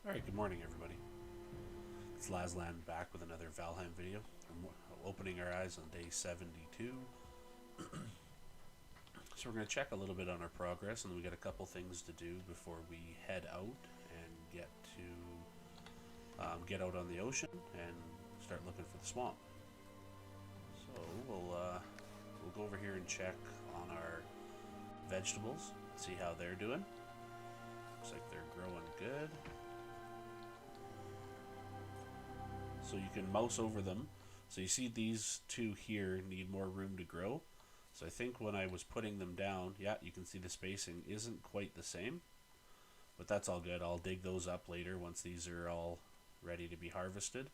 Alright, good morning everybody. It's Lazlan back with another Valheim video. I'm opening our eyes on day 72. So we're going to check a little bit on our progress, and then we got a couple things to do before we head out and get out on the ocean and start looking for the swamp. So we'll go over here and check on our vegetables, see how they're doing. Looks like they're growing good. So you can mouse over them. So you see these two here need more room to grow. So I think when I was putting them down, yeah, you can see the spacing isn't quite the same. But that's all good. I'll dig those up later once these are all ready to be harvested,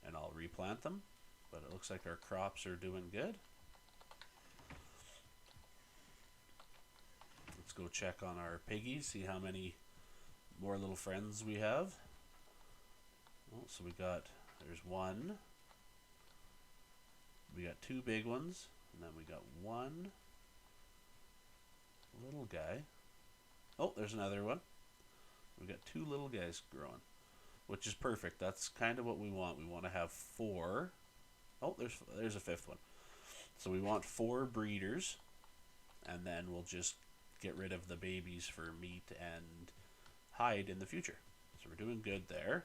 and I'll replant them. But it looks like our crops are doing good. Let's go check on our piggies, see how many more little friends we have. Oh, so there's one. We got two big ones, and then we got one little guy. Oh, there's another one. We got two little guys growing, which is perfect. That's kind of what we want. We want to have four. Oh, there's a fifth one. So we want four breeders, and then we'll just get rid of the babies for meat and hide in the future. So we're doing good there.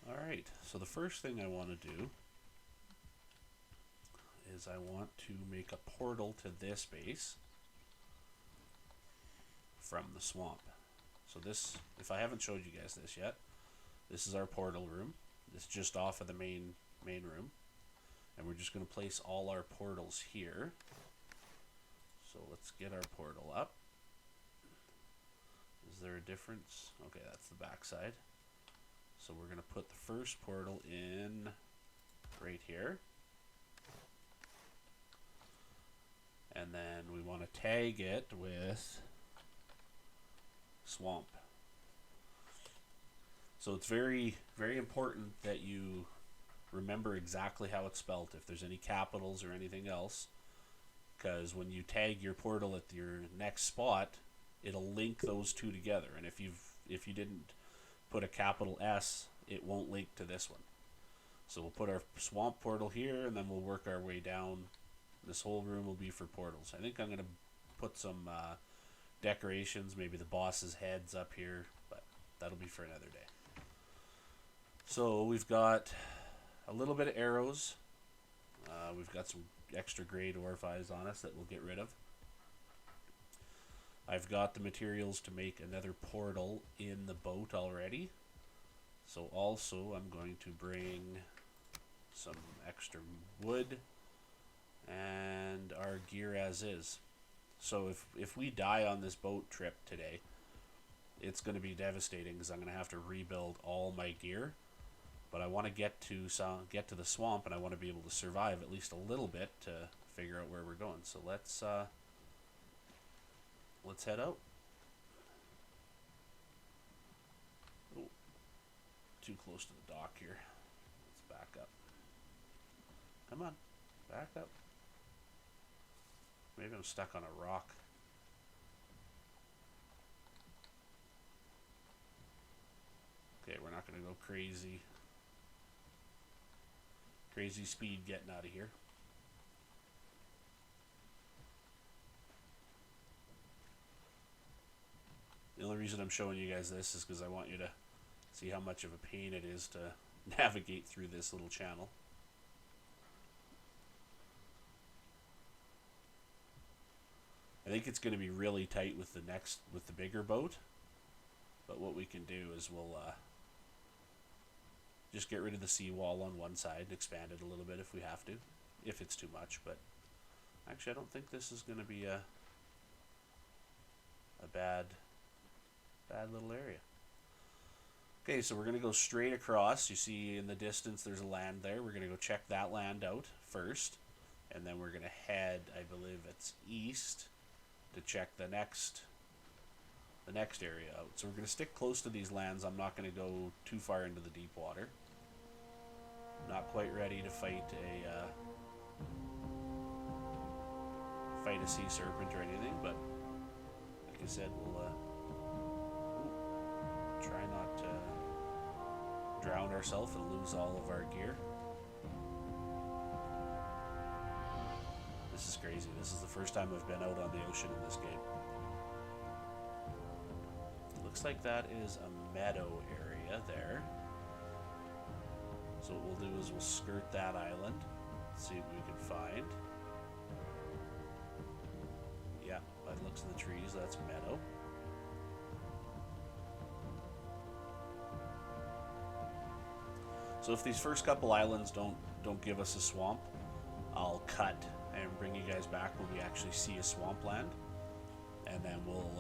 Alright, so the first thing I want to do is I want to make a portal to this base from the swamp. So this, if I haven't showed you guys this yet, this is our portal room. It's just off of the main room. And we're just going to place all our portals here. So let's get our portal up. Is there a difference? Okay, that's the back side. So we're going to put the first portal in right here. And then we want to tag it with swamp. So it's very, very important that you remember exactly how it's spelled, if there's any capitals or anything else, because when you tag your portal at your next spot, it'll link those two together. And if you didn't put a capital S, it won't link to this one. So we'll put our swamp portal here, and then we'll work our way down. This whole room will be for portals. I think I'm going to put some decorations, maybe the boss's heads up here, but that'll be for another day. So we've got a little bit of arrows. We've got some extra gray dwarf eyes on us that we'll get rid of. I've got the materials to make another portal in the boat already. So also I'm going to bring some extra wood and our gear as is. So if we die on this boat trip today, it's going to be devastating because I'm going to have to rebuild all my gear. But I want to get to the swamp, and I want to be able to survive at least a little bit to figure out where we're going. So let's head out. Oh, too close to the dock here. Let's back up. Come on, back up. Maybe I'm stuck on a rock. Okay, we're not going to go crazy speed getting out of here. The only reason I'm showing you guys this is because I want you to see how much of a pain it is to navigate through this little channel. I think it's going to be really tight with the bigger boat, but what we can do is we'll just get rid of the seawall on one side and expand it a little bit if we have to, if it's too much. But actually, I don't think this is going to be a bad little area. Okay, so we're going to go straight across. You see in the distance there's a land there. We're going to go check that land out first, and then we're going to head, I believe it's east, to check the next area out. So we're going to stick close to these lands. I'm not going to go too far into the deep water. I'm not quite ready to fight a sea serpent or anything, but like I said, we'll ourselves and lose all of our gear. This is crazy. This is the first time I've been out on the ocean in this game. Looks like that is a meadow area there. So what we'll do is we'll skirt that island, see what we can find. Yeah, by the looks of the trees, that's meadow. So if these first couple islands don't give us a swamp, I'll cut and bring you guys back when we actually see a swampland, and then we'll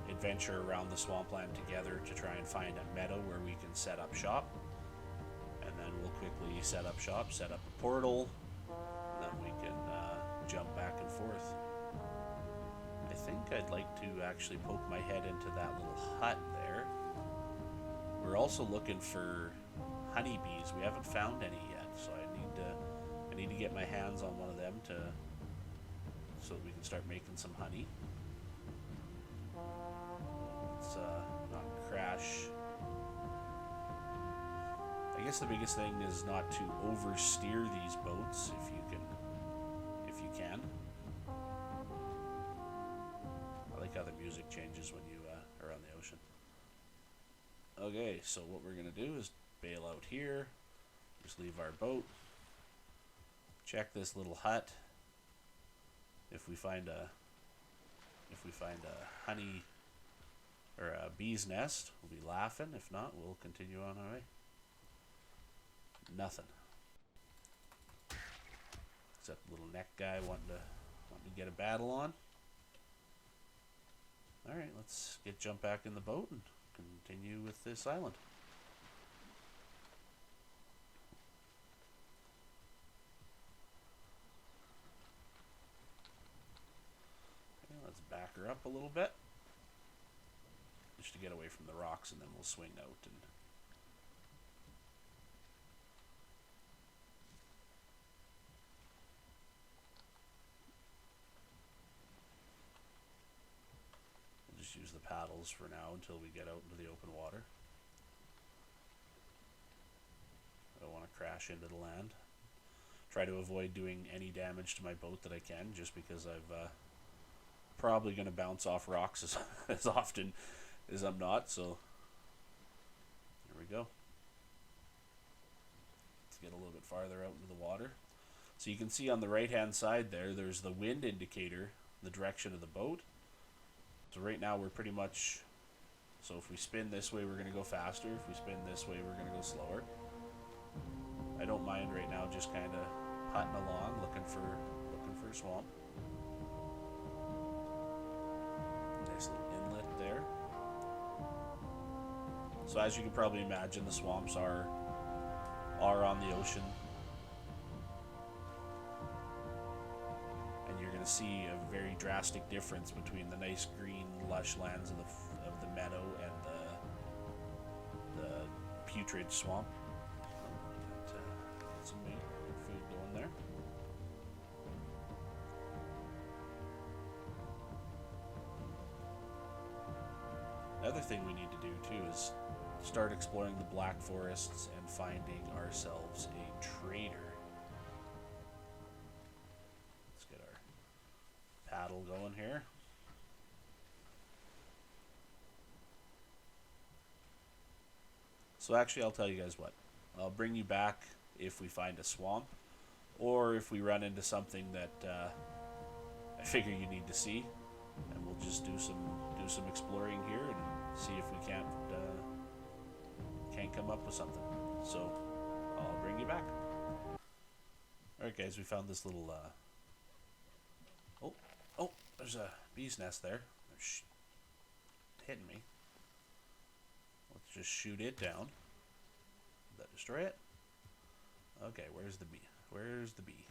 adventure around the swampland together to try and find a meadow where we can set up shop, and then we'll quickly set up shop, set up a portal, and then we can jump back and forth. I think I'd like to actually poke my head into that little hut there. We're also looking for honeybees. We haven't found any yet, so I need to get my hands on one of them so that we can start making some honey. Let's not crash. I guess the biggest thing is not to oversteer these boats if you can. I like how the music changes when you are on the ocean. Okay, so what we're gonna do is bail out here, just leave our boat, check this little hut. If we find a honey or a bee's nest, we'll be laughing. If not, we'll continue on our way. Nothing. Except little neck guy wanting to get a battle on. Alright, let's jump back in the boat and continue with this island. Okay, let's back her up a little bit, just to get away from the rocks, and then we'll swing out and just use the paddles for now until we get out into the open water. I don't want to crash into the land. Try to avoid doing any damage to my boat that I can, just because I've probably going to bounce off rocks as often as I'm not, so there we go. Let's get a little bit farther out into the water. So you can see on the right hand side there's the wind indicator, the direction of the boat. So right now we're pretty much, so if we spin this way we're going to go faster, if we spin this way we're going to go slower. I don't mind right now just kind of putting along, looking for a swamp. Nice little inlet there. So as you can probably imagine, the swamps are on the ocean. You're going to see a very drastic difference between the nice green lush lands of the meadow and the putrid swamp. Got some meat, food going there. Another thing we need to do too is start exploring the Black Forests and finding ourselves a trader. Paddle going here. So actually I'll tell you guys what. I'll bring you back if we find a swamp, or if we run into something that I figure you need to see, and we'll just do some exploring here and see if we can't come up with something. So I'll bring you back. Alright guys, we found this little Oh, there's a bee's nest there. They're hitting me. Let's just shoot it down. Did that destroy it? Okay, where's the bee? Where's the bee?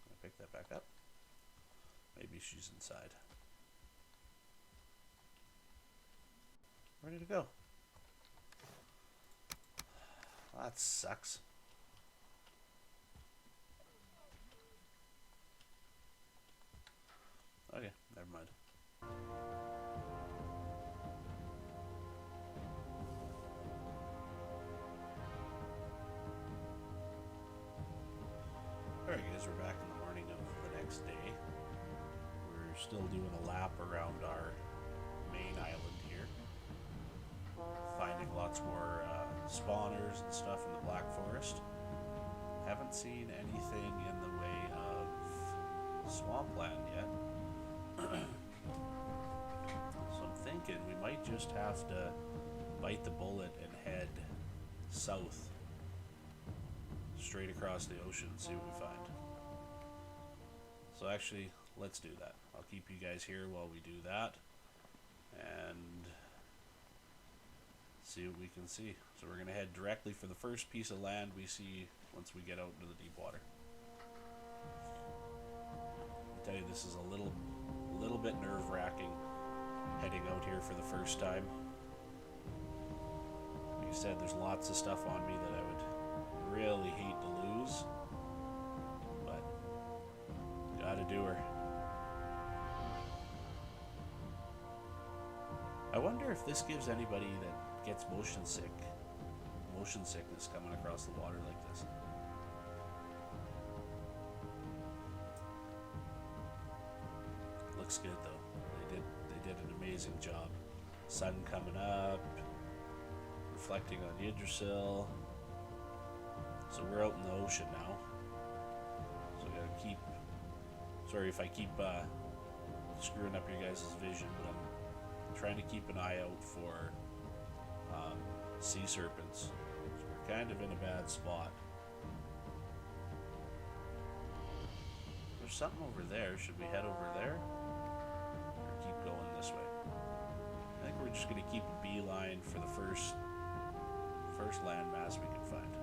Can I pick that back up? Maybe she's inside. Where did it go? That sucks. Okay, never mind. next day. We're still doing a lap around our main island here, finding lots more spawners and stuff in the Black Forest. Haven't seen anything in the way of swampland yet. So I'm thinking we might just have to bite the bullet and head south, straight across the ocean, and see what we find. So actually, let's do that. I'll keep you guys here while we do that and see what we can see. So we're gonna head directly for the first piece of land we see once we get out into the deep water. I tell you, this is a little bit nerve-wracking heading out here for the first time. Like I said, there's lots of stuff on me that I would really hate to lose, but gotta do her. I wonder if this gives anybody that gets motion sickness coming across the water like this. Looks good though. They did an amazing job. Sun coming up, reflecting on Yggdrasil. So we're out in the ocean now. So we gotta keep. Sorry if I keep screwing up your guys' vision, but I'm trying to keep an eye out for sea serpents. So we're kind of in a bad spot. There's something over there. Should we head over there? Or keep going this way? I think we're just going to keep a beeline for the first landmass we can find.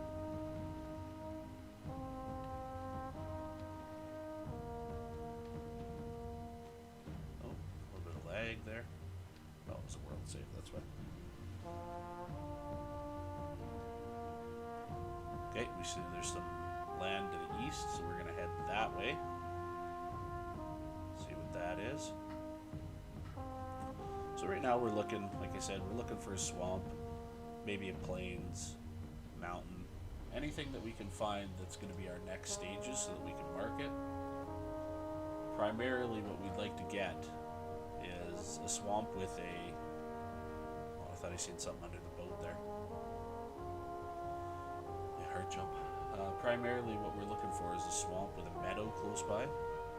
Oh, a little bit of lag there. Oh, it was a world save, that's why. Okay, we see there's some land to the east, so we're going to head that way. See what that is. So right now we're looking, like I said, we're looking for a swamp, maybe a plains, mountain, anything that we can find that's going to be our next stages so that we can mark it. Primarily what we'd like to get is a swamp with a, oh, I thought I seen something under the boat there. Yeah, hard jump. Primarily what we're looking for is a swamp with a meadow close by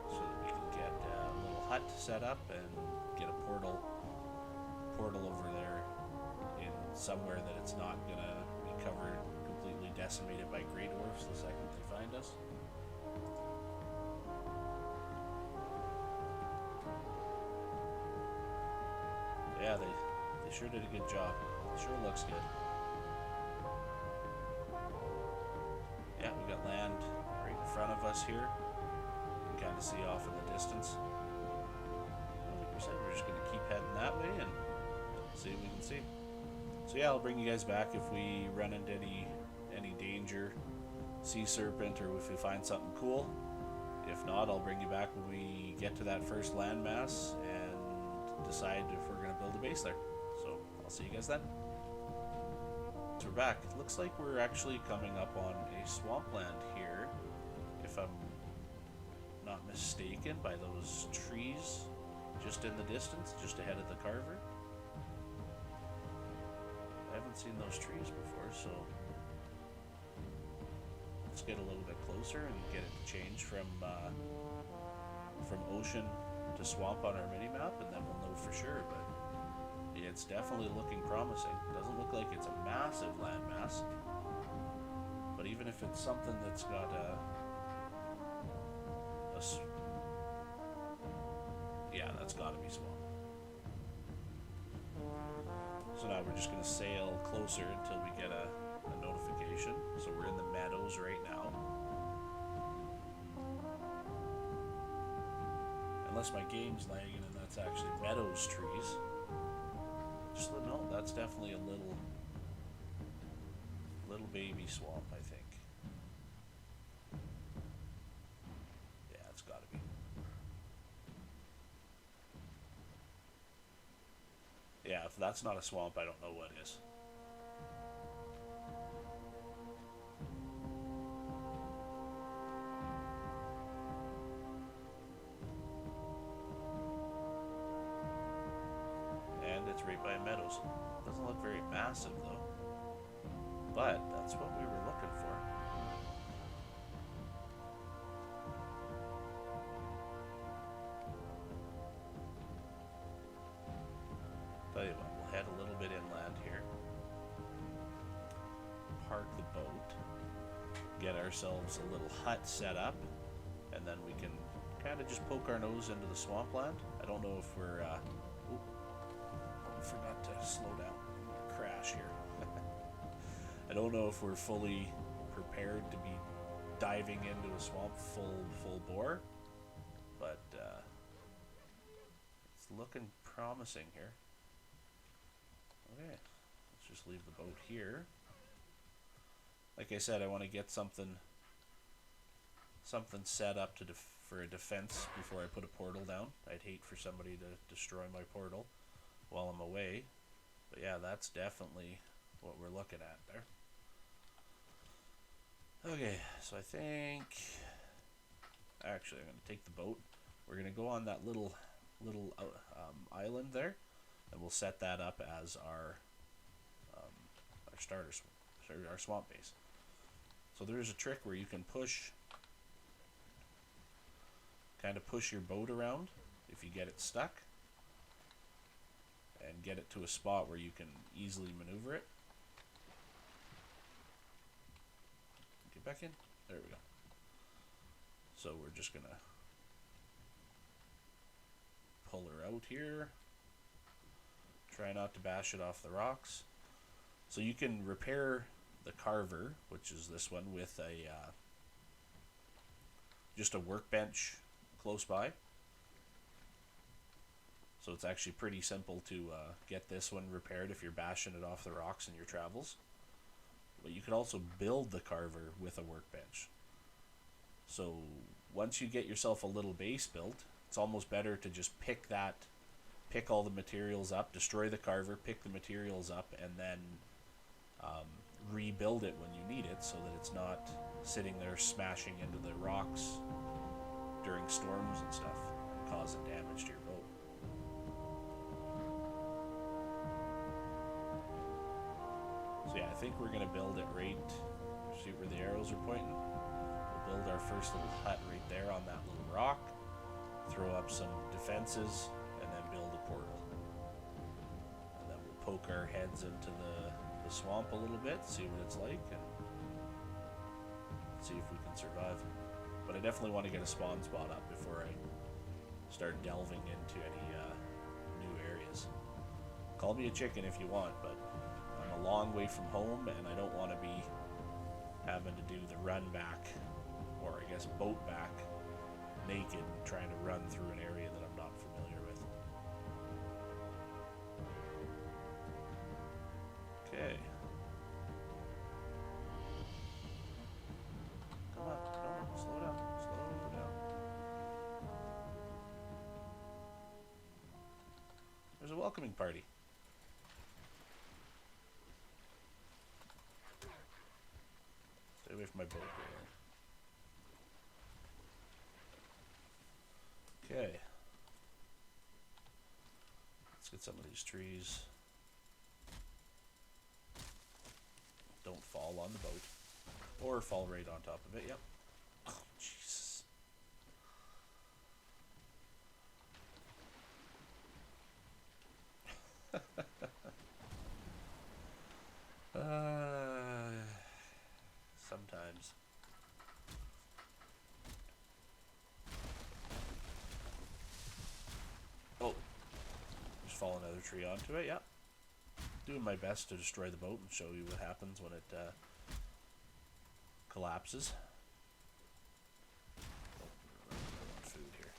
so that we can get a little hut set up and get a portal over there in somewhere that it's not gonna be covered, completely decimated by grey dwarfs the second they find us. Yeah, they sure did a good job. It sure looks good. Yeah, we got land right in front of us here. You can kind of see off in the distance. Like we said, we're just going to keep heading that way and see what we can see. So yeah, I'll bring you guys back if we run into any danger, sea serpent, or if we find something cool. If not, I'll bring you back when we get to that first landmass and decide if we're going to build a base there. So I'll see you guys then. So we're back. It looks like we're actually coming up on a swampland here, if I'm not mistaken, by those trees just in the distance, just ahead of the carver. I haven't seen those trees before, so let's get a little bit closer and get it to change from ocean to swamp on our mini-map, and then we'll know for sure. But it's definitely looking promising. It doesn't look like it's a massive landmass, but even if it's something that's got yeah, that's got to be swamp. So now we're just going to sail closer until we get a notification. So we're in the meadows right now. Unless my game's lagging and that's actually meadows trees. Just no, that's definitely a little baby swamp, I think. Yeah, it's got to be. Yeah, if that's not a swamp, I don't know what is. arrows. Doesn't look very massive though. But that's what we were looking for. Tell you what, we'll head a little bit inland here. Park the boat. Get ourselves a little hut set up. And then we can kind of just poke our nose into the swampland. I don't know if we're... Ooh, I forgot to slow down. Crash here. I don't know if we're fully prepared to be diving into a swamp full bore, but it's looking promising here. Okay, let's just leave the boat here. Like I said, I want to get something set up for a defense before I put a portal down. I'd hate for somebody to destroy my portal while I'm away. But yeah, that's definitely what we're looking at there. Okay, so I think... Actually, I'm going to take the boat. We're going to go on that little island there, and we'll set that up as our swamp base. So there's a trick where you can kind of push your boat around if you get it stuck, and get it to a spot where you can easily maneuver it. Get back in. There we go. So we're just gonna pull her out here. Try not to bash it off the rocks. So you can repair the carver, which is this one, with a just a workbench close by. So it's actually pretty simple to get this one repaired if you're bashing it off the rocks in your travels. But you can also build the carver with a workbench. So once you get yourself a little base built, it's almost better to just pick all the materials up, destroy the carver, pick the materials up, and then rebuild it when you need it, so that it's not sitting there smashing into the rocks during storms and stuff, causing damage to your boat. So yeah, I think we're going to build it right, see where the arrows are pointing. We'll build our first little hut right there on that little rock, throw up some defenses, and then build a portal. And then we'll poke our heads into the swamp a little bit, see what it's like, and see if we can survive. But I definitely want to get a spawn spot up before I start delving into any new areas. Call me a chicken if you want, but I'm a long way from home, and I don't want to be having to do the run back, or I guess boat back, naked, trying to run through an area that I'm not familiar with. Okay. Come on, slow down. There's a welcoming party. Stay away from my boat here. Okay. Let's get some of these trees. Don't fall on the boat. Or fall right on top of it, yep. Oh, Jesus. Sometimes. Oh. Just fall another tree onto it, yep. Doing my best to destroy the boat and show you what happens when it collapses. Oh, I want food here.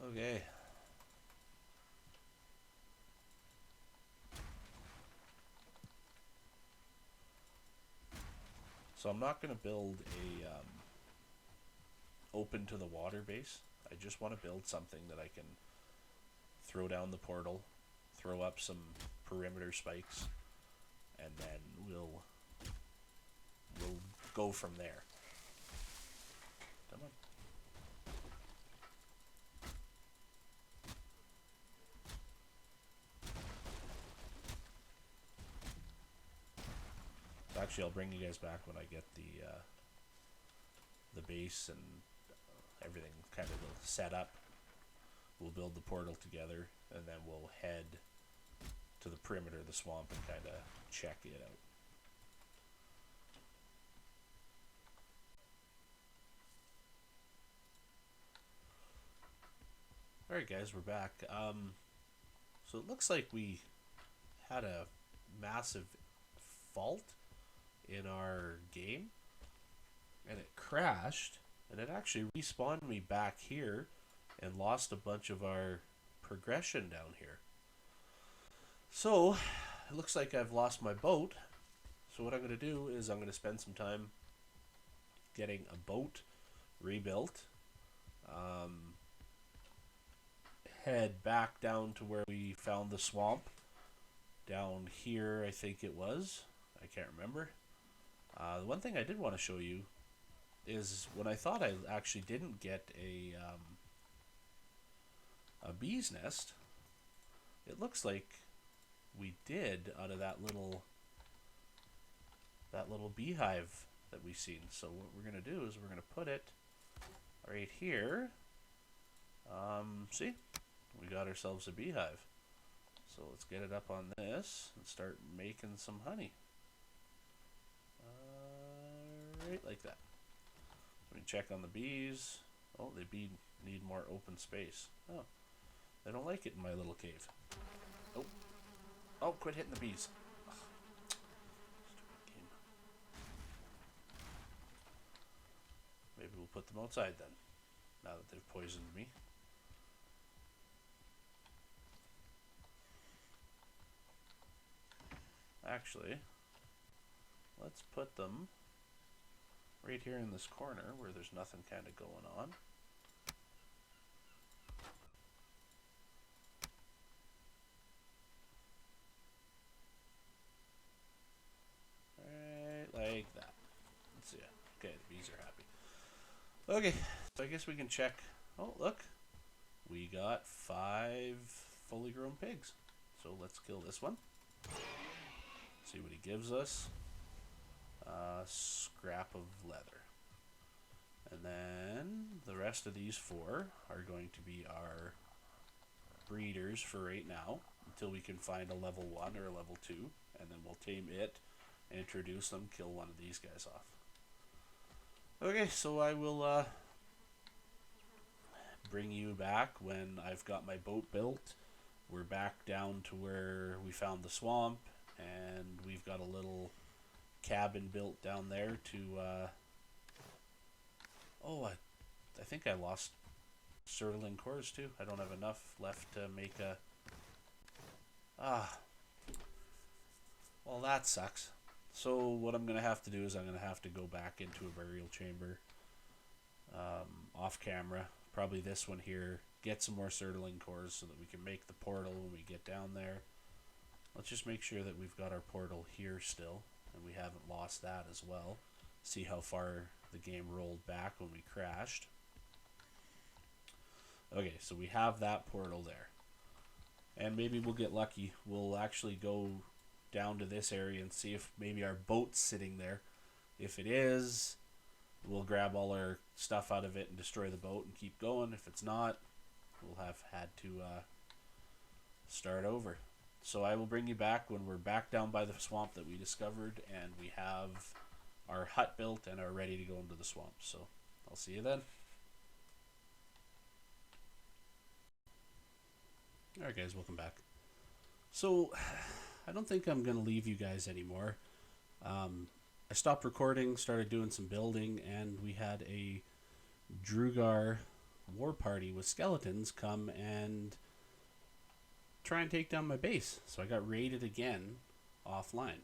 Okay. So I'm not going to build a open to the water base. I just want to build something that I can throw down the portal, throw up some perimeter spikes, and then we'll go from there. Come on. Actually, I'll bring you guys back when I get the base and everything kind of set up. We'll build the portal together, and then we'll head to the perimeter of the swamp and kind of check it out. Alright guys, we're back. So it looks like we had a massive fault in our game, and it crashed, and it actually respawned me back here and lost a bunch of our progression down here. So it looks like I've lost my boat. So what I'm going to do is I'm going to spend some time getting a boat rebuilt, head back down to where we found the swamp down here, I think it was. I can't remember. The one thing I did want to show you is when I thought I actually didn't get a bee's nest, it looks like we did out of that little beehive that we've seen. So what we're going to do is we're going to put it right here. See, we got ourselves a beehive. So let's get it up on this and start making some honey. Right like that. Let me check on the bees. Oh, they need more open space. Oh, they don't like it in my little cave. Oh, oh, quit hitting the bees. Ugh. Maybe we'll put them outside then, now that they've poisoned me. Actually, let's put them right here in this corner where there's nothing kind of going on. Right like that. Let's see. Okay, the bees are happy. Okay, so I guess we can check. Oh, look. We got 5 fully grown pigs. So let's kill this one. See what he gives us. Scrap of leather. And then the rest of these 4 are going to be our breeders for right now, until we can find a level 1 or a level 2, and then we'll tame it, introduce them, kill one of these guys off. Okay, so I will bring you back when I've got my boat built. We're back down to where we found the swamp, and we've got a little cabin built down there to I think I lost Sterling cores too. I don't have enough left to make a well, that sucks. So what I'm gonna have to do is I'm gonna have to go back into a burial chamber off camera, probably this one here, get some more Sterling cores so that we can make the portal when we get down there. Let's just make sure that we've got our portal here still, and we haven't lost that as well. See how far the game rolled back when we crashed. Okay, so we have that portal there. And maybe we'll get lucky. We'll actually go down to this area and see if maybe our boat's sitting there. If it is, we'll grab all our stuff out of it and destroy the boat and keep going. If it's not, we'll have had to start over. So I will bring you back when we're back down by the swamp that we discovered, and we have our hut built and are ready to go into the swamp. So I'll see you then. Alright guys, welcome back. So I don't think I'm going to leave you guys anymore. I stopped recording, started doing some building, and we had a Drugar war party with skeletons come and try and take down my base. So I got raided again offline.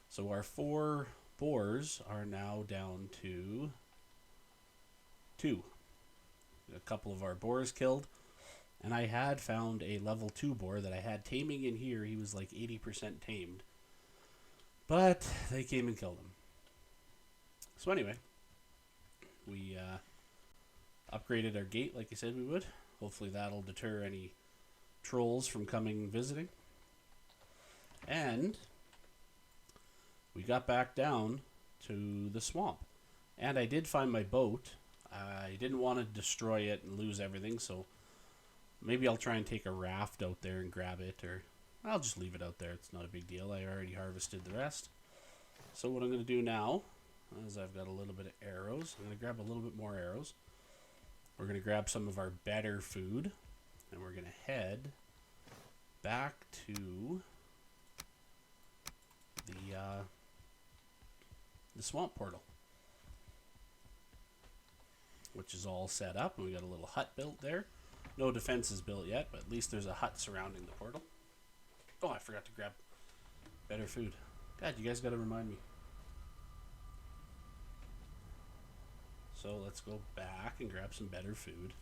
So our 4 boars are now down to 2. A couple of our boars killed. And I had found a level 2 boar that I had taming in here. He was like 80% tamed. But they came and killed him. So anyway, we upgraded our gate like I said we would. Hopefully that'll deter any trolls from coming visiting. And we got back down to the swamp. And I did find my boat. I didn't want to destroy it and lose everything, so maybe I'll try and take a raft out there and grab it, or I'll just leave it out there. It's not a big deal. I already harvested the rest. So what I'm going to do now is I've got a little bit of arrows. I'm going to grab a little bit more arrows. We're going to grab some of our better food, and we're going to head back to the swamp portal, which is all set up. We got a little hut built there. No defenses built yet, but at least there's a hut surrounding the portal. Oh, I forgot to grab better food. God, you guys got to remind me. So let's go back and grab some better food.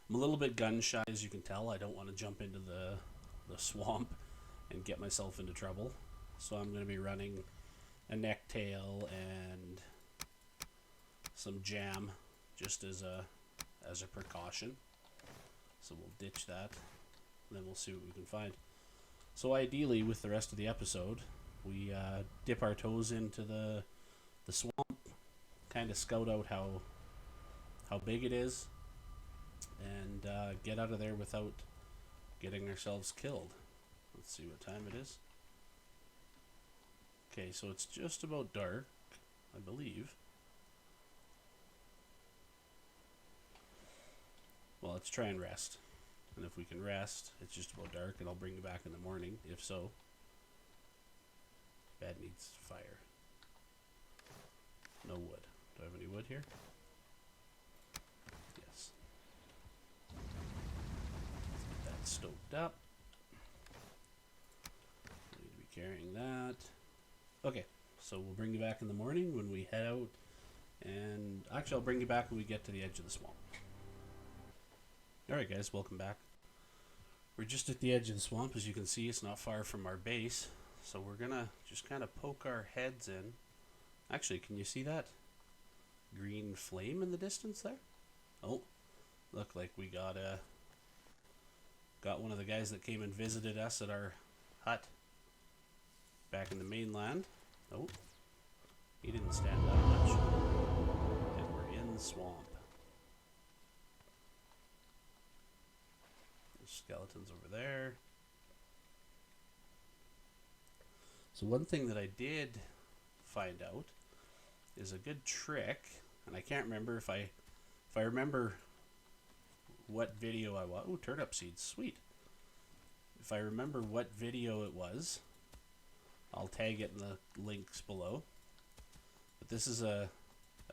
I'm a little bit gun shy, as you can tell. I don't want to jump into the swamp and get myself into trouble. So I'm going to be running a necktail and some jam just as a precaution. So we'll ditch that, and then we'll see what we can find. So ideally, with the rest of the episode, we dip our toes into the swamp, kind of scout out how big it is, and get out of there without getting ourselves killed. Let's see what time it is. Okay, so it's just about dark, I believe. Well, let's try and rest. And if we can rest, it's just about dark, and I'll bring you back in the morning. If so, bed needs fire. No wood. Do I have any wood here? Yes. Let's get that stoked up. I need to be carrying that. Okay, so we'll bring you back in the morning when we head out. And actually, I'll bring you back when we get to the edge of the swamp. Alright guys, welcome back. We're just at the edge of the swamp. As you can see, it's not far from our base. So we're gonna just kind of poke our heads in. Actually, can you see that green flame in the distance there? Oh, look like we got one of the guys that came and visited us at our hut back in the mainland. Oh, he didn't stand that much. And we're in the swamp. There's skeletons over there. So one thing that I did find out is a good trick, and I can't remember if I remember what video I was. Oh, turnip seeds, sweet. If I remember what video it was, I'll tag it in the links below. But this is a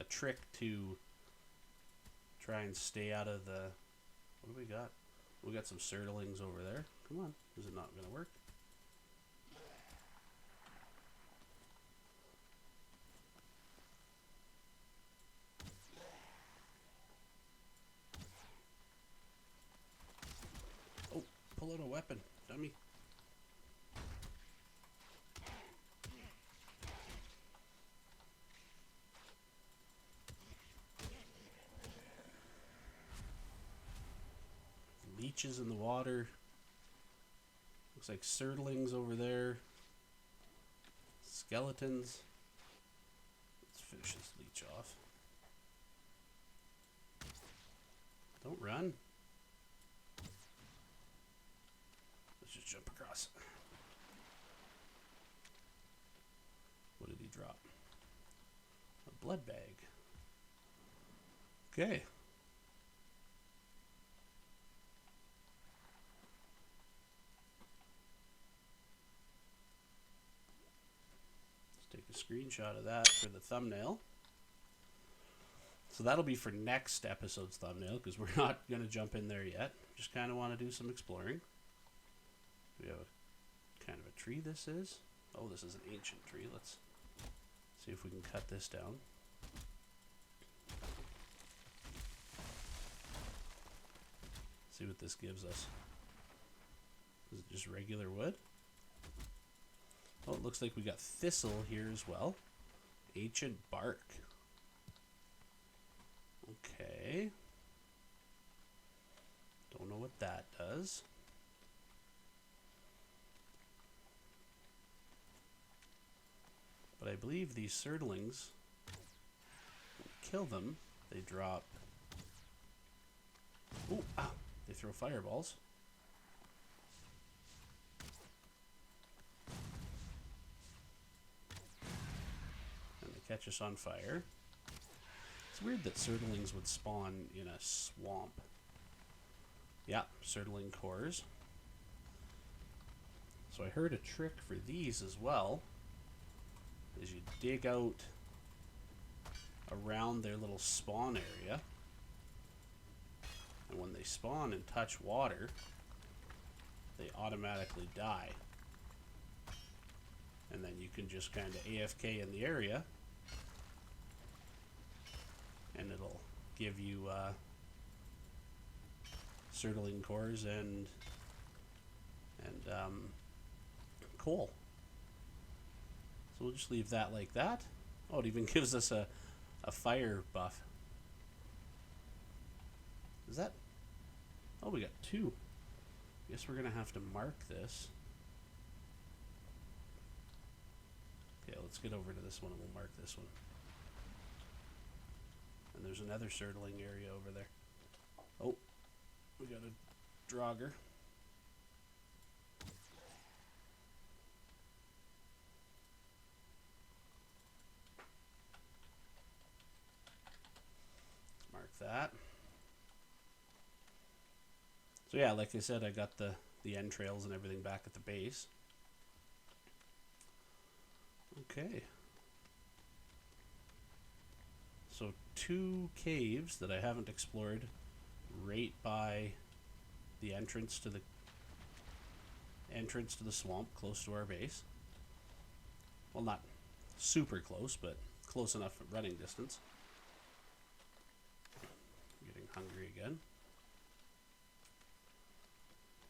trick to try and stay out of the. What do we got? We got some surtlings over there. Come on, is it not going to work? Pull out a weapon, dummy. Leeches in the water. Looks like surtlings over there. Skeletons. Let's finish this leech off. Don't run. Let's just jump across. What did he drop? A blood bag. Okay. Take a screenshot of that for the thumbnail. So that'll be for next episode's thumbnail, because we're not going to jump in there yet. Just kind of want to do some exploring. We have a kind of a tree this is. Oh, this is an ancient tree. Let's see if we can cut this down. See what this gives us. Is it just regular wood? Oh, it looks like we got thistle here as well. Ancient bark. Okay. Don't know what that does. But I believe these Surdlings, when you kill them, they drop... Ooh, ah, they throw fireballs. And they catch us on fire. It's weird that Surdlings would spawn in a swamp. Yeah, Surdling cores. So I heard a trick for these as well. Is you dig out around their little spawn area. And when they spawn and touch water, they automatically die. And then you can just kind of AFK in the area. And it'll give you Surdling cores and coal. So we'll just leave that like that. Oh, it even gives us a fire buff. Is that... Oh, we got two. Guess we're going to have to mark this. Okay, let's get over to this one and we'll mark this one. And there's another Surdling area over there. Oh, we got a Draugr. Mark that. So yeah, like I said, I got the entrails and everything back at the base. Okay. So 2 caves that I haven't explored right by the entrance to the swamp, close to our base. Well, not super close, but close enough for running distance. I'm getting hungry again.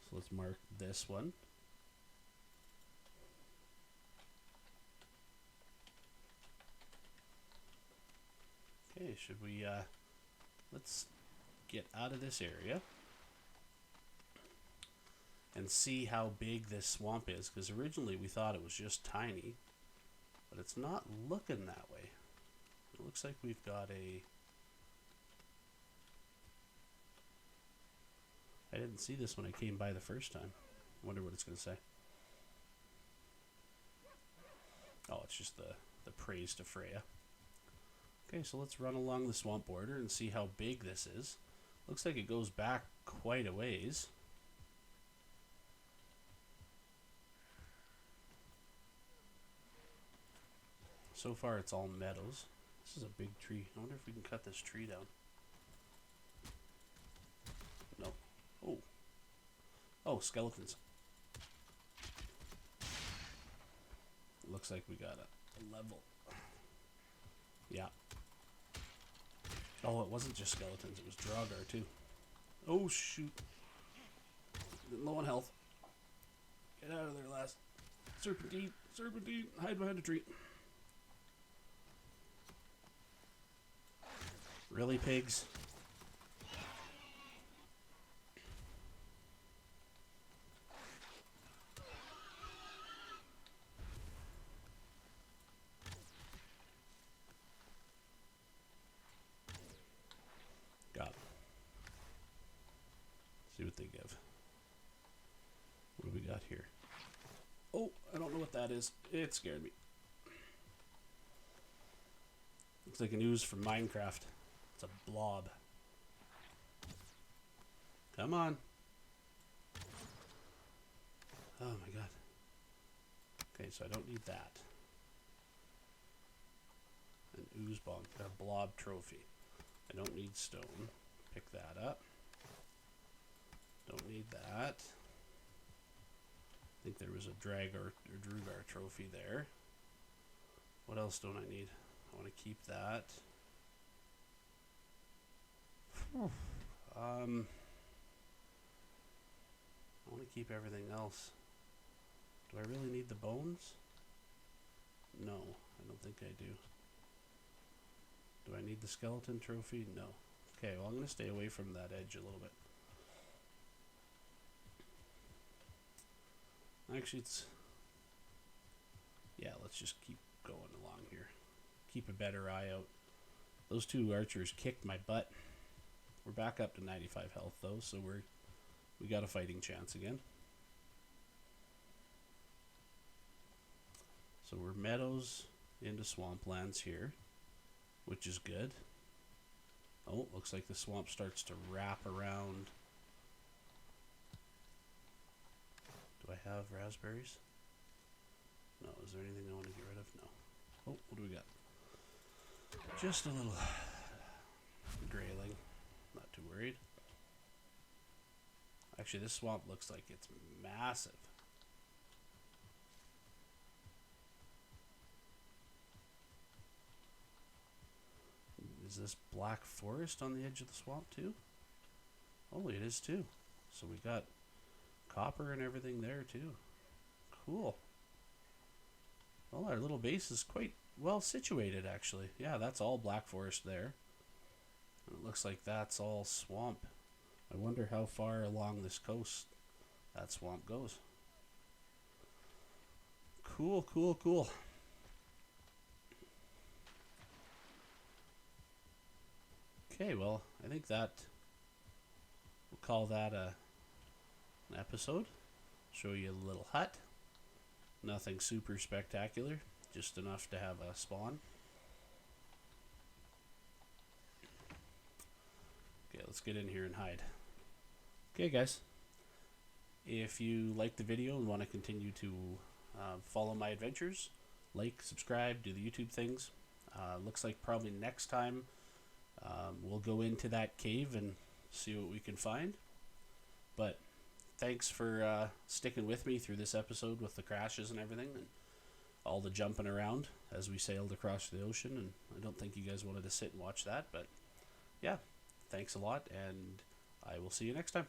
So let's mark this one. Okay, should we, let's get out of this area and see how big this swamp is, because originally we thought it was just tiny, but it's not looking that way. It looks like we've got I didn't see this when I came by the first time. I wonder what it's going to say. Oh, it's just the praise to Freya. Okay, so let's run along the swamp border and see how big this is. Looks like it goes back quite a ways. So far it's all meadows. This is a big tree. I wonder if we can cut this tree down. No. Oh. Oh, skeletons. Looks like we got a level. Yeah. Oh, it wasn't just skeletons, it was Draugr too. Oh shoot. Low on health. Get out of there, last. Serpentine, serpentine, hide behind a tree. Really, pigs? Got it. See what they give. What do we got here? Oh, I don't know what that is. It scared me. Looks like an ooze from Minecraft. It's a blob. Come on. Oh my god. Okay, so I don't need that. An ooze bog, a blob trophy. I don't need stone. Pick that up. Don't need that. I think there was a Draugr or Draugr trophy there. What else don't I need? I want to keep that. I want to keep everything else. Do I really need the bones? No, I don't think I do. Do I need the skeleton trophy? No. Okay, well I'm going to stay away from that edge a little bit. Actually, it's... Yeah, let's just keep going along here. Keep a better eye out. Those two archers kicked my butt. We're back up to 95 health though, so we got a fighting chance again. So we're meadows into swamplands here, which is good. Oh, looks like the swamp starts to wrap around. Do I have raspberries? No. Is there anything I want to get rid of? No. Oh, what do we got? Just a little grayling. Not too worried. Actually, this swamp looks like it's massive. Is this black forest on the edge of the swamp too? Oh, it is too. So we got copper and everything there too. Cool. Well, our little base is quite well situated actually. Yeah, that's all black forest there. It looks like that's all swamp. I wonder how far along this coast that swamp goes. Cool, cool, cool. Okay, well, I think that we'll call that an episode. Show you a little hut. Nothing super spectacular, just enough to have a spawn. Okay, let's get in here and hide. Okay, guys. If you like the video and want to continue to follow my adventures, like, subscribe, do the YouTube things. Looks like probably next time we'll go into that cave and see what we can find. But thanks for sticking with me through this episode with the crashes and everything and all the jumping around as we sailed across the ocean. And I don't think you guys wanted to sit and watch that, but yeah, thanks a lot, and I will see you next time.